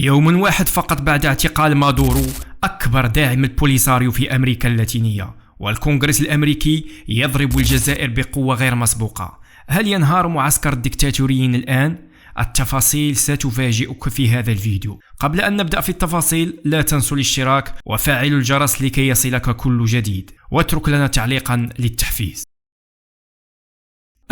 يوم واحد فقط بعد اعتقال مادورو أكبر داعم البوليساريو في أمريكا اللاتينية، والكونغرس الأمريكي يضرب الجزائر بقوة غير مسبوقة. هل ينهار معسكر الدكتاتوريين الآن؟ التفاصيل ستفاجئك في هذا الفيديو. قبل أن نبدأ في التفاصيل لا تنسوا الاشتراك وفعل الجرس لكي يصلك كل جديد، واترك لنا تعليقا للتحفيز.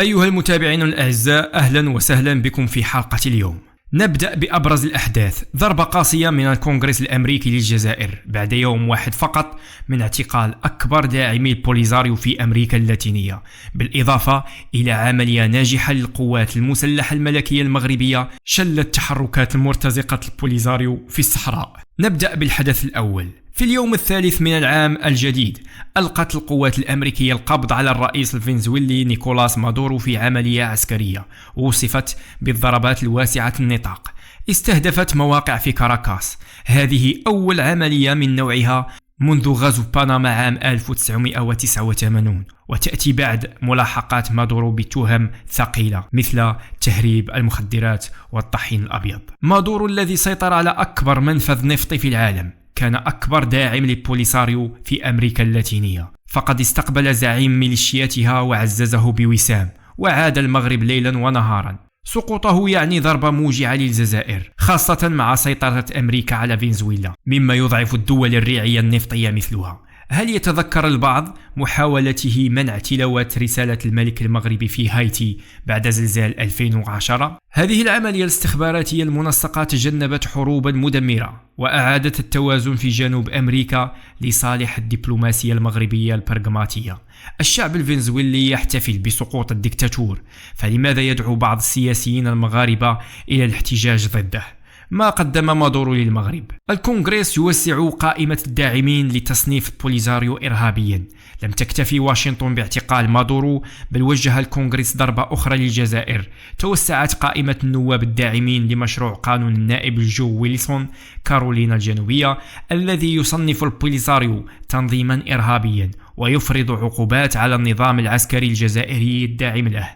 أيها المتابعين الأعزاء، أهلا وسهلا بكم في حلقة اليوم. نبدأ بأبرز الأحداث. ضربة قاسية من الكونغرس الأمريكي للجزائر بعد يوم واحد فقط من اعتقال أكبر داعمي البوليساريو في أمريكا اللاتينية، بالإضافة إلى عملية ناجحة للقوات المسلحة الملكية المغربية شلت تحركات المرتزقة البوليساريو في الصحراء. نبدأ بالحدث الأول. في اليوم الثالث من العام الجديد ألقت القوات الأمريكية القبض على الرئيس الفنزويلي نيكولاس مادورو في عملية عسكرية وصفت بالضربات الواسعة النطاق. استهدفت مواقع في كاراكاس. هذه أول عملية من نوعها منذ غزو بنما عام 1989، وتأتي بعد ملاحقات مادورو بتهم ثقيلة مثل تهريب المخدرات والطحين الأبيض. مادورو الذي سيطر على أكبر منفذ نفطي في العالم كان أكبر داعم للبوليساريو في أمريكا اللاتينية، فقد استقبل زعيم ميليشياتها وعززه بوسام، وعاد المغرب ليلا ونهارا. سقوطه يعني ضربة موجعة للجزائر، خاصة مع سيطرة أمريكا على فنزويلا، مما يضعف الدول الريعية النفطية مثلها. هل يتذكر البعض محاولته منع تلاوة رسالة الملك المغربي في هايتي بعد زلزال 2010؟ هذه العملية الاستخباراتية المنسقة تجنبت حروبا مدمرة وأعادت التوازن في جنوب أمريكا لصالح الدبلوماسية المغربية البراغماتية. الشعب الفنزويلي يحتفل بسقوط الدكتاتور، فلماذا يدعو بعض السياسيين المغاربة إلى الاحتجاج ضده؟ ما قدم مادورو للمغرب. الكونغرس يوسع قائمة الداعمين لتصنيف البوليساريو إرهابيا. لم تكتفي واشنطن باعتقال مادورو، بل وجه الكونغرس ضربة أخرى للجزائر. توسعت قائمة النواب الداعمين لمشروع قانون النائب جو ويلسون كارولينا الجنوبية، الذي يصنف البوليساريو تنظيما إرهابيا ويفرض عقوبات على النظام العسكري الجزائري الداعم له.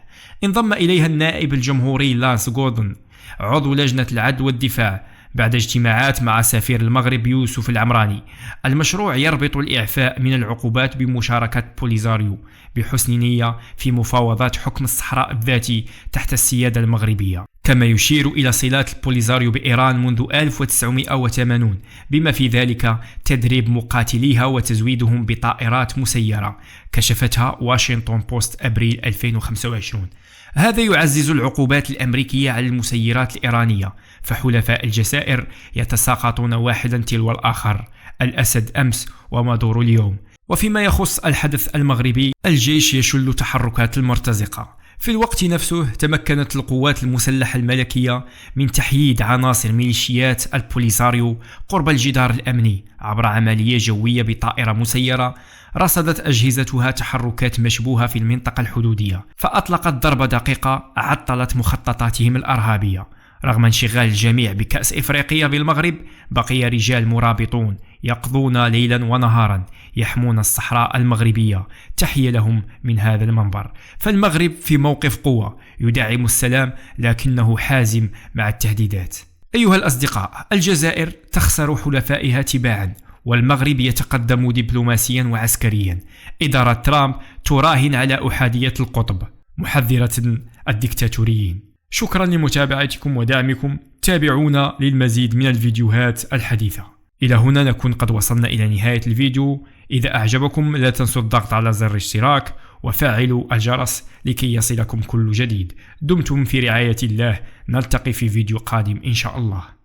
انضم إليها النائب الجمهوري لانس غودن عضو لجنة العدل والدفاع بعد اجتماعات مع سفير المغرب يوسف العمراني. المشروع يربط الإعفاء من العقوبات بمشاركة بوليساريو بحسن نية في مفاوضات حكم الصحراء الذاتي تحت السيادة المغربية، كما يشير إلى صلات البوليساريو بإيران منذ 1980، بما في ذلك تدريب مقاتليها وتزويدهم بطائرات مسيرة، كشفتها واشنطن بوست أبريل 2025. هذا يعزز العقوبات الأمريكية على المسيرات الإيرانية، فحلفاء الجزائر يتساقطون واحدا تلو الآخر، الأسد أمس ومادورو اليوم. وفيما يخص الحدث المغربي، الجيش يشل تحركات المرتزقة. في الوقت نفسه تمكنت القوات المسلحة الملكية من تحييد عناصر ميليشيات البوليساريو قرب الجدار الأمني عبر عملية جوية بطائرة مسيرة رصدت أجهزتها تحركات مشبوهة في المنطقة الحدودية، فأطلقت ضربة دقيقة عطلت مخططاتهم الأرهابية. رغم انشغال الجميع بكأس إفريقيا بالمغرب، بقي رجال مرابطون يقضون ليلا ونهارا يحمون الصحراء المغربية. تحية لهم من هذا المنبر. فالمغرب في موقف قوة، يدعم السلام لكنه حازم مع التهديدات. أيها الأصدقاء، الجزائر تخسر حلفائها تباعا، والمغرب يتقدم دبلوماسيا وعسكريا. إدارة ترامب تراهن على أحادية القطب، محذرة الدكتاتوريين. شكرا لمتابعتكم ودعمكم. تابعونا للمزيد من الفيديوهات الحديثة. إلى هنا نكون قد وصلنا إلى نهاية الفيديو. إذا أعجبكم لا تنسوا الضغط على زر الاشتراك وفعلوا الجرس لكي يصلكم كل جديد. دمتم في رعاية الله. نلتقي في فيديو قادم إن شاء الله.